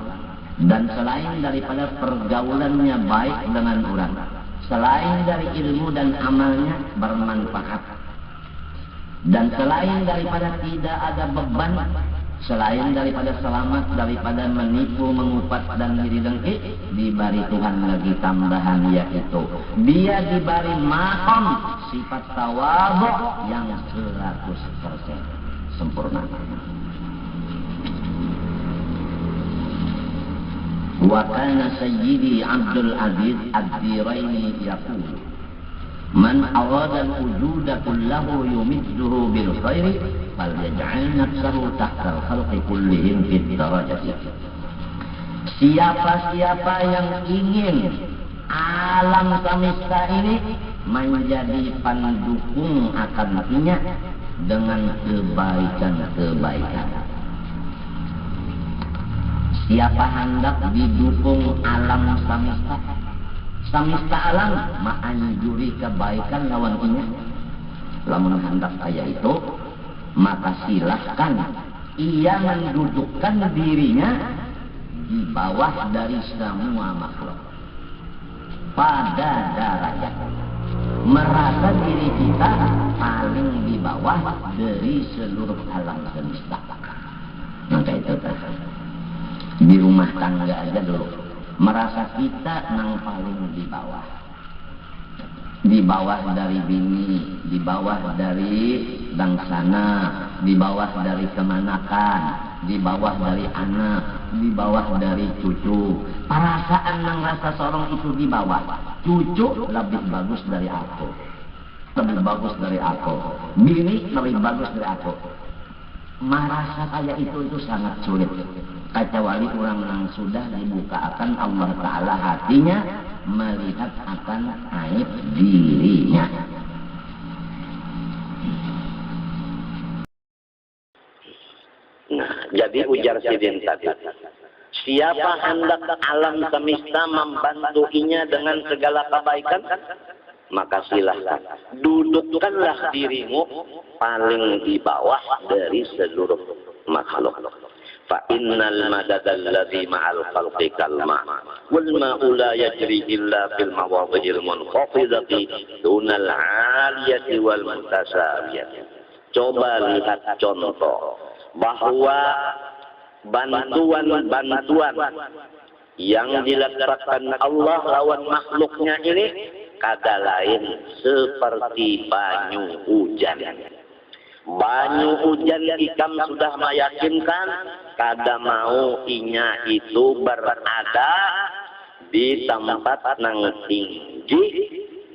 dan selain daripada pergaulannya baik dengan orang, selain dari ilmu dan amalnya bermanfaat, dan selain daripada tidak ada beban, selain daripada selamat daripada menipu, mengupat dan diri dengki, diberi Tuhan lagi tambahan, yaitu dia diberi maqam sifat tawadhu yang 100% sempurna. Wa kana sayyidi Abdul Aziz ad-Diraini yaqul man arada al-wujuda kullahu yumidduhu bil khairi falyaj'al nafsahu tahta al-khalqi kullihim fid darajati. Siapa-siapa yang ingin alam semesta ini menjadi pendukung akan hatinya dengan kebaikan-kebaikan. Siapa hendak didukung alam semesta, semesta alam menganjuri kebaikan lawan inya. Lamun hendak kaya itu, maka silahkan ia mendudukkan dirinya di bawah dari semua makhluk pada derajat, merasa diri kita paling di bawah dari seluruh alam semesta. Maka itu di rumah tangga aja dulu merasa kita nang paling di bawah dari bini, di bawah dari dangsana, di bawah dari kemanakan, di bawah dari anak, di bawah dari cucu. Perasaan nang rasa seorang itu di bawah, cucu lebih bagus dari aku, lebih bagus dari aku, bini lebih bagus dari aku. Merasa kayak itu sangat sulit, kecuali orang yang sudah dibukakan Allah Ta'ala hatinya melihat akan aib dirinya. Jadi ujar Sidin tadi, siapa hendak alam semesta membantuinya dengan segala kebaikan, maka silahkan dudukkanlah dirimu paling di bawah dari seluruh makhluk. Fa innal madadal ladzi ma'al khalqi kalma wal ma'u la yajri illa fil mawadhi'il munkhafidati dunal 'aliyati wal mutasawiyati. Coba lihat contoh bahwa bantuan-bantuan yang diletakkan Allah lawan makhluknya ini kada lain seperti banyu hujan. Banyu hujan ikam sudah meyakinkan kada mau inya itu berada di tempat nang tinggi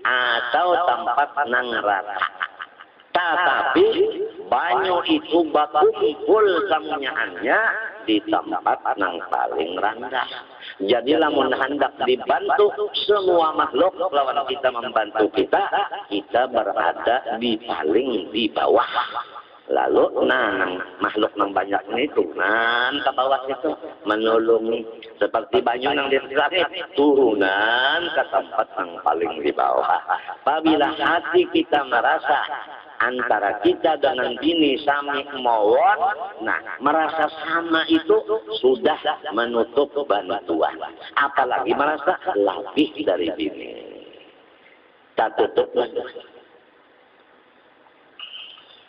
atau tempat nang rata. Tetapi banyu itu bakumpul samunyaannya di tempat nang paling rendah. Jadi lamun hendak dibantu semua makhluk lawan kita membantu kita, kita berada di paling di bawah. Lalu makhluk nang banyak itu ke bawah itu menolongi seperti banyu nang di langit turunan ke tempat nang paling di bawah. Apabila hati kita merasa antara kita dengan bini sami mawon, merasa sama itu sudah menutup bantuan. Apalagi merasa lebih dari bini, tak tutup bantuan.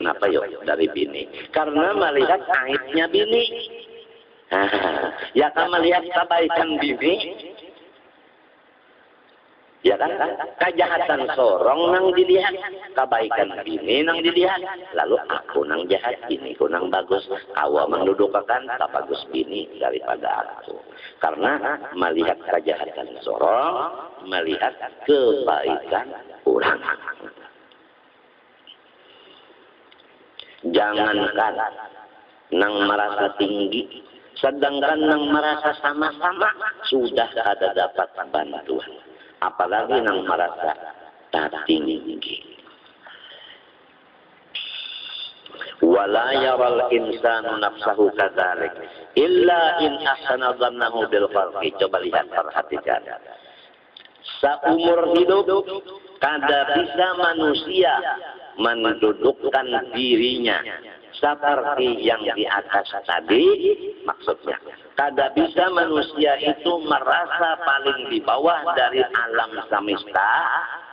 Kenapa yuk dari bini? Karena melihat aibnya bini. Ya kan melihat kebaikan bini. Ya kan? Kejahatan sorong nang dilihat, kebaikan bini nang dilihat. Lalu aku nang jahat, biniku nang bagus. Awa mendudukakan tak bagus bini daripada aku. Karena melihat kejahatan sorong, melihat kebaikan orang. Jangankan nang merasa tinggi, sedangkan nang merasa sama-sama sudah ada dapat bantuan. Apalagi nang merasa tak tinggi. Wala yaral insanu nafsahu kadzalik illa in ahsana dhannahu bil khalqi. Coba lihat, perhatikan. Seumur hidup kada bisa manusia mendudukkan dirinya seperti yang di atas tadi. Maksudnya kada bisa manusia itu merasa paling di bawah dari alam semesta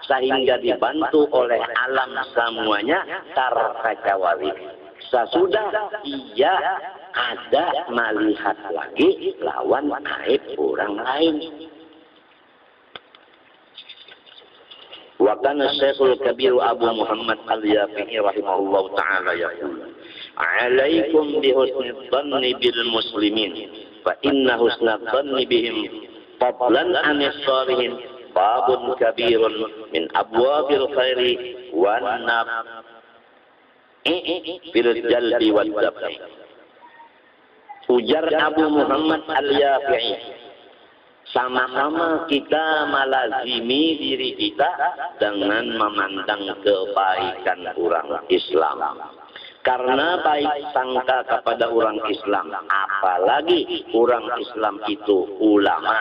sehingga dibantu oleh alam semuanya terkecuali sesudah ia ada melihat lagi lawan aib orang lain. Wa kana Syekhul Kabir Abu Muhammad Al-Yafi'i rahimahullah ta'ala yaqul, "Alaikum bi husni dhanni bil muslimin fa inna husna dhanni bihim fadlan an as-salihin babun kabirun min abwabil khairi wan fil jalbi wad daf'i." Ujar Abu Muhammad Al-Yafi'i, sama-sama kita melazimi diri kita dengan memandang kebaikan orang Islam. Karena baik sangka kepada orang Islam, apalagi orang Islam itu ulama,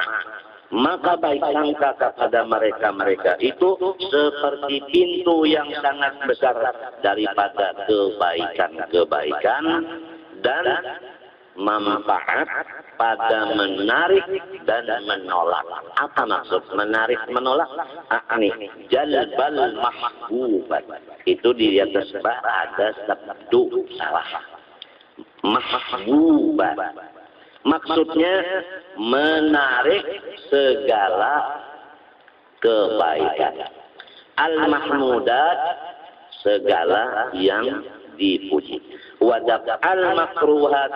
maka baik sangka kepada mereka itu seperti pintu yang sangat besar daripada kebaikan-kebaikan dan manfaat pada menarik dan menolak. Apa maksud menarik menolak? Jalbal mahbubat. Itu di atas ada sabdu salah. Mahbubat. Maksudnya menarik segala kebaikan. Al-mahmudat segala yang dipuji. Wadab al-makruhat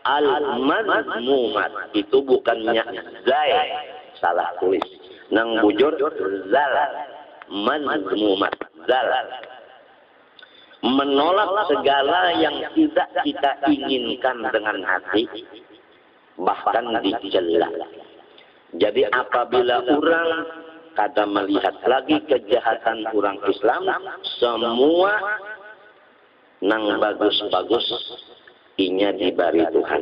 al-madmumat. Itu bukannya zai, salah tulis. Nang bujur zal, madmumat, zal. Menolak segala yang tidak kita inginkan dengan hati, bahkan dicela. Jadi apabila orang kada melihat lagi kejahatan orang Islam, semua nang bagus-bagus inya dibari Tuhan.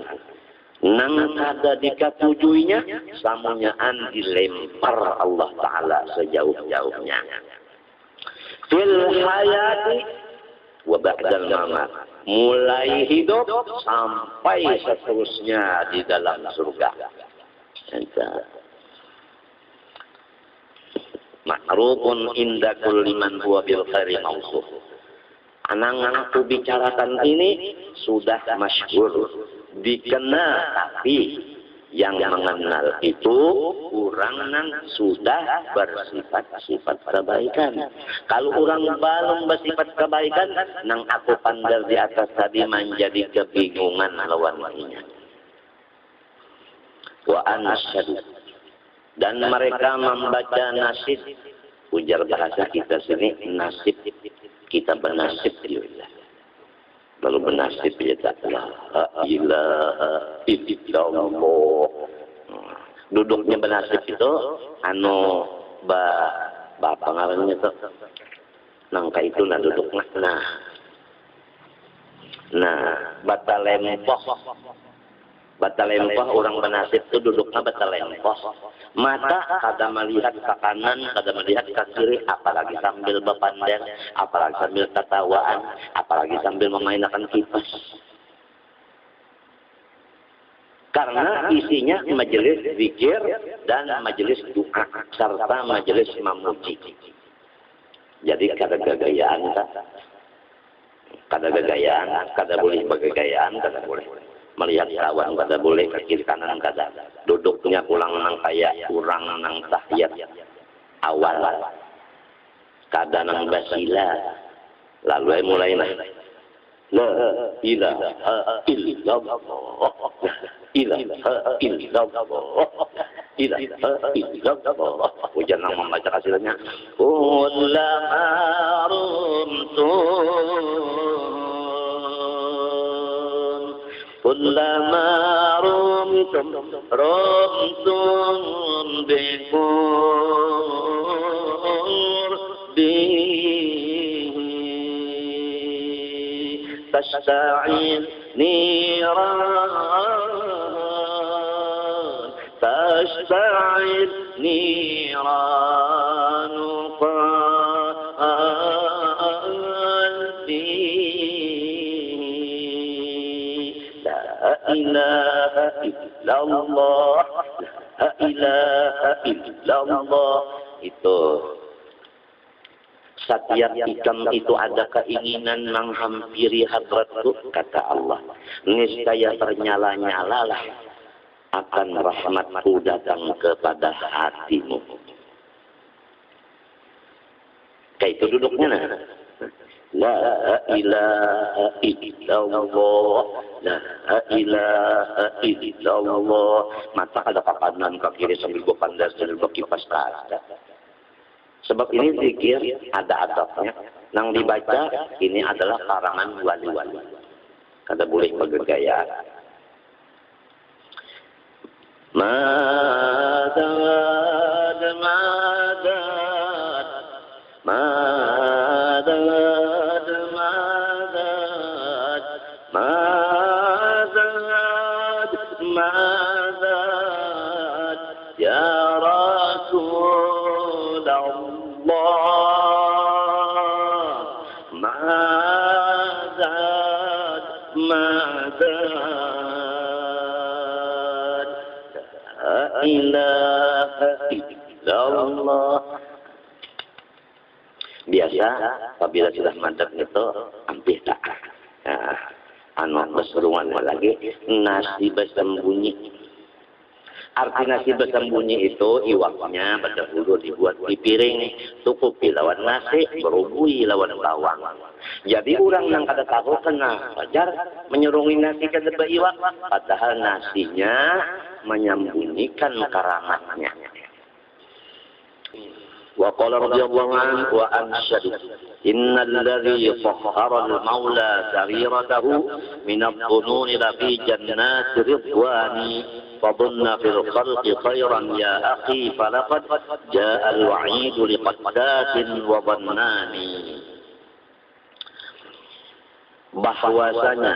Nang kada dikatujuinya, samunyaan dilempar Allah Ta'ala sejauh-jauhnya. Fil hayati wa ba'dal mamat. Mulai hidup sampai seterusnya di dalam surga. Ma'rufun inda kulli man huwa bil khairi mawsuf. Anang-anang aku bicarakan ini sudah masyhur, dikenal, tapi yang mengenal itu orang yang sudah bersifat-sifat kebaikan. Kalau orang belum bersifat kebaikan, nang aku pandang di atas tadi menjadi kebingungan lawan ini. Wa ansyadu, dan mereka membaca nasib, ujar bahasa kita sini nasib, kita bernasib ya. Lalu bernasib ya tak la ilaha illallah. Duduknya bernasib itu anu bapak ngarannya tuh nangka itu nah duduknya nah batalempoh orang bernasib itu duduknya batalempoh. Mata kada melihat ke kanan, kada melihat ke kiri, apalagi sambil berpandang, apalagi sambil ketawaan, apalagi sambil memainkan kipas. Karena isinya majelis zikir dan majelis doa serta majelis memuji. Jadi kada gagayaan, kada boleh bergagayaan, kada boleh melihat lawan, kada boleh ke kiri kanan, kada. Duduknya pulang nang kayak kurang nang tahiyat awal, kada nang basila. Lalu mulai la ilaha illallah, ilaha illallah. Hujan nang membaca hasilnya kullama rumtum bihi tasta'in niranu ilaha illallah, la ilaha illallah. Itu setiap ikan itu ada keinginan menghampiri hadratku, kata Allah. Niscaya ternyala-nyalalah akan rahmatku datang kepada hatimu. Kayak itu duduknya nah. La ilaha illallah, la ilaha illallah. Mata ada ke kanan ke kiri sambil berpandang sambil berkipas kada. Sebab ini zikir ada adabnya. Nang dibaca ini adalah karangan wali-wali. Kada boleh bergaya. Madad ya Rasulullah, madad la ilaha illallah. Biasa apabila sudah madad itu hampir tak berseruan lagi nasi bersembunyi. Arti nasi bersembunyi itu iwaknya berdahulu dibuat di piring, tukupi lawan nasi, berubui lawan bawang. Jadi orang yang kada tahu kena wajar menyerungi nasi ke depan iwak, padahal nasinya menyembunyikan karamatnya. Wa qala radhiyallahu anhu wa ansyadu innal ladzi sahhara al-maula sariratahu min adh-dhununi la fi jannati ridwani fadunna fil khalqi khairan ya akhi falaqad jaa al-wa'id liqaddatin wa dhannani. Bahwasanya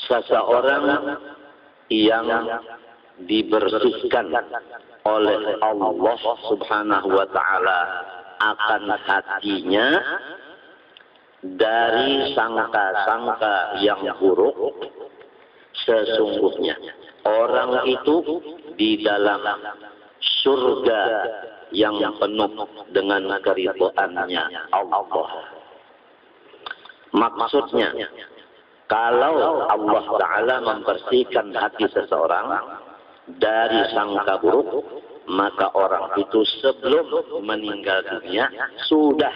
seseorang yang dibersihkan oleh Allah Subhanahu wa taala akan hatinya dari sangka-sangka yang buruk, sesungguhnya orang itu di dalam surga yang penuh dengan keridhaannya Allah. Maksudnya, kalau Allah Ta'ala membersihkan hati seseorang dari sangka buruk, maka orang itu sebelum meninggal dunia sudah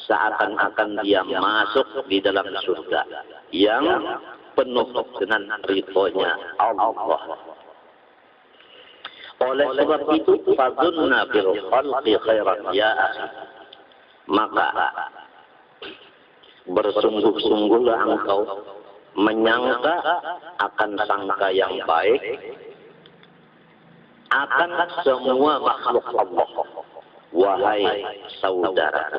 seakan-akan dia masuk di dalam surga yang penuh dengan ridhonya Allah. Oleh sebab itu, fadunna bil khalqi khairan ya akhi. Maka bersungguh-sungguhlah engkau menyangka akan sangka yang baik akan semua makhluk Allah, wahai saudara.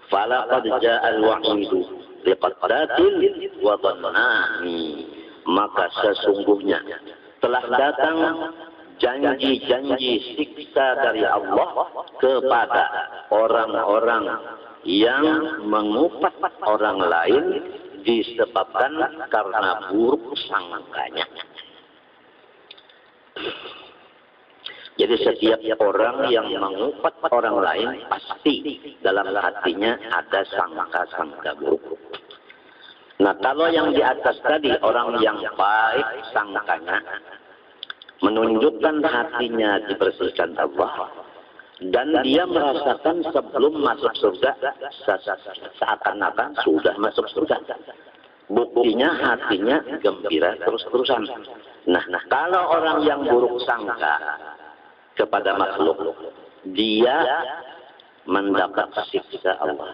Falaqad ja'al wa'idu liqattatin wa dhannani. Maka sesungguhnya telah datang janji-janji siksa dari Allah kepada orang-orang yang mengupas orang lain disebabkan karena buruk sangkanya. Jadi setiap orang yang mengupas orang lain pasti dalam hatinya ada sangka-sangka buruk. Nah, kalau yang di atas tadi orang yang baik sangkanya, menunjukkan hatinya dibersihkan Allah, dan dia merasakan sebelum masuk surga seakan-akan sudah masuk surga. Buktinya hatinya gembira terus-terusan. Nah, kalau orang yang buruk sangka kepada makhluk, dia mendapat siksa Allah.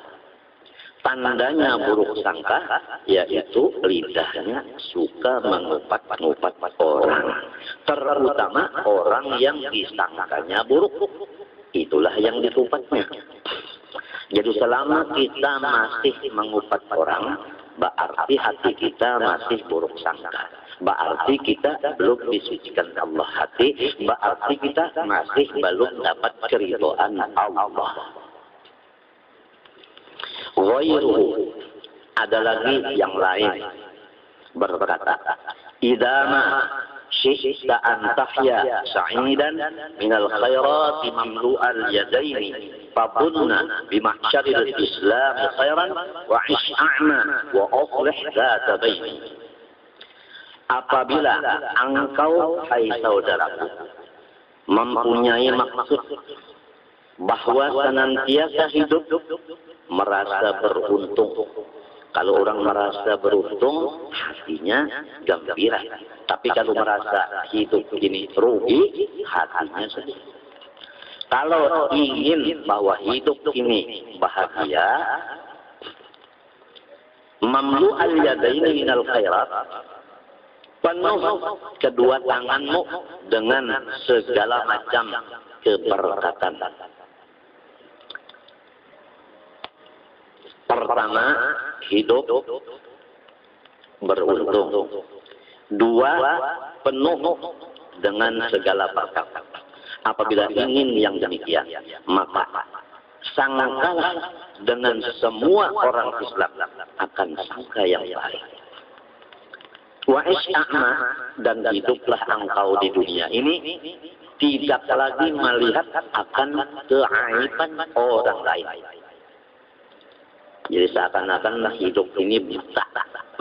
Tandanya buruk sangka yaitu lidahnya suka mengupat-ngupat orang, terutama orang yang disangkanya buruk. Itulah yang ditupatnya. Jadi selama kita masih mengupat orang, berarti hati kita masih buruk sangka. Berarti kita belum disucikan Allah hati, berarti kita masih belum dapat keridhaan Allah. Ghairuhu, ada lagi yang lain berkata, idama syi'ta an tahya sa'idan minal khairati mamlu'al yadaini fabunna bimahsyaril islam khairan wa ish'a'ma wa aflih dhata baini. Apabila engkau, hai saudaraku, mempunyai maksud bahwa senantiasa hidup merasa beruntung. Kalau orang merasa beruntung, hatinya gembira. Tapi kalau merasa hidup ini rugi, hatinya sedih. Kalau ingin bahwa hidup ini bahagia, mamlu al-yadaini minal khairat, penuh kedua tanganmu dengan segala macam keberkatan. Pertama, hidup beruntung. Dua, penuh dengan segala berkat. Apabila ingin yang demikian, maka sangkalah dengan semua orang Islam akan sangka yang baik. Wa ish'a'ma, dan hiduplah engkau di dunia ini tidak lagi melihat akan keaiban orang lain. Jadi seakan-akan hidup ini buta.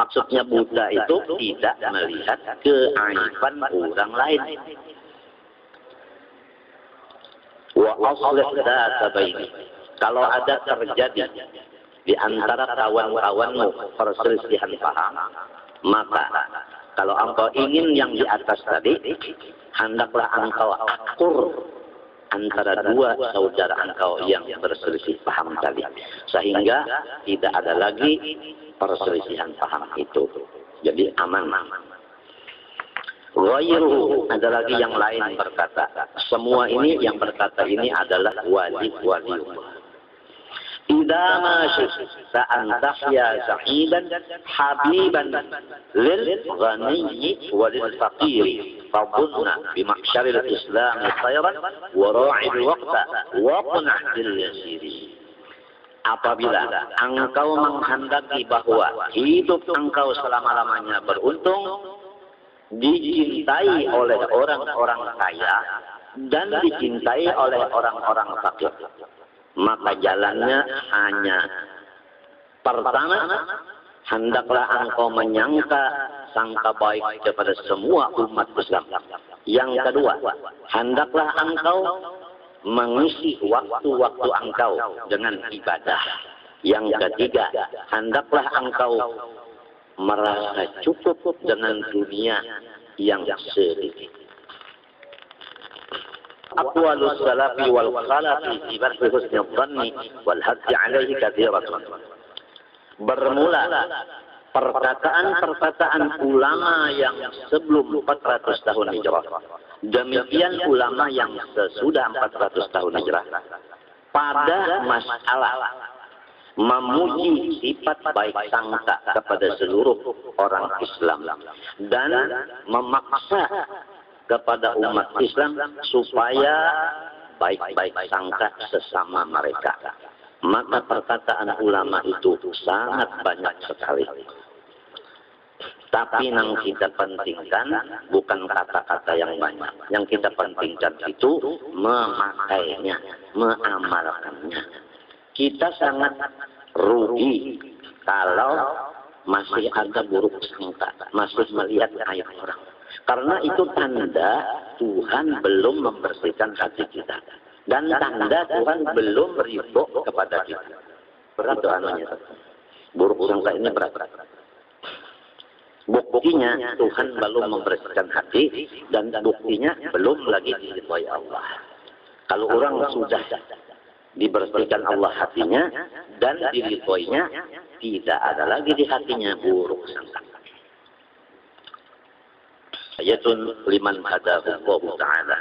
Maksudnya buta itu tidak melihat keaiban orang lain. Wa aslih dzata baini. Kalau ada terjadi di antara kawan-kawanmu perselisihan paham, maka kalau engkau ingin yang di atas tadi, hendaklah engkau akur antara dua saudara engkau yang berselisih paham tadi, sehingga tidak ada lagi perselisihan paham itu. Jadi aman. Ghairuhu, ada lagi yang lain berkata, semua ini yang berkata ini adalah wali-wali. idza ma syi'ta an tahya sa'idan habiban lil ghaniyyi wa lil faqiri fadunna bi mahsyaril islam khairan wa ra'il waqta wa qna' bil yasiri. Apabila engkau menghendaki bahwa hidup engkau selama-lamanya beruntung, dicintai oleh orang-orang kaya dan dicintai oleh orang-orang fakir, maka jalannya hanya pertama, hendaklah engkau menyangka sangka baik kepada semua umat Islam. Yang kedua, hendaklah engkau mengisi waktu-waktu engkau dengan ibadah. Yang ketiga, hendaklah engkau merasa cukup dengan dunia yang sedikit. Aqwalus salafi wal khalafi fi barhi husnil dhanni wal haddi alaihi katsiratun. Bermula perkataan-perkataan ulama yang sebelum 400 tahun hijrah. Demikian ulama yang sesudah 400 tahun hijrah. Pada masalah memuji sifat baik sangka kepada seluruh orang Islam dan memaksa kepada umat Islam supaya baik-baik sangka sesama mereka. Maka perkataan ulama itu sangat banyak sekali. Tapi yang kita pentingkan bukan kata-kata yang banyak. Yang kita pentingkan itu memakainya, mengamalkannya. Kita sangat rugi kalau masih ada buruk sangka, masih melihat aib orang. Karena itu tanda Tuhan belum membersihkan hati kita. Dan tanda Tuhan belum ridho kepada kita. Berat doanya. Buruk sangka ini berat. Buktinya Tuhan belum membersihkan hati dan buktinya belum lagi diridhoi Allah. Kalau orang sudah dibersihkan Allah hatinya dan diridhoinya, tidak ada lagi di hatinya buruk sangka. Ayatun liman hadahu Allah Ta'ala.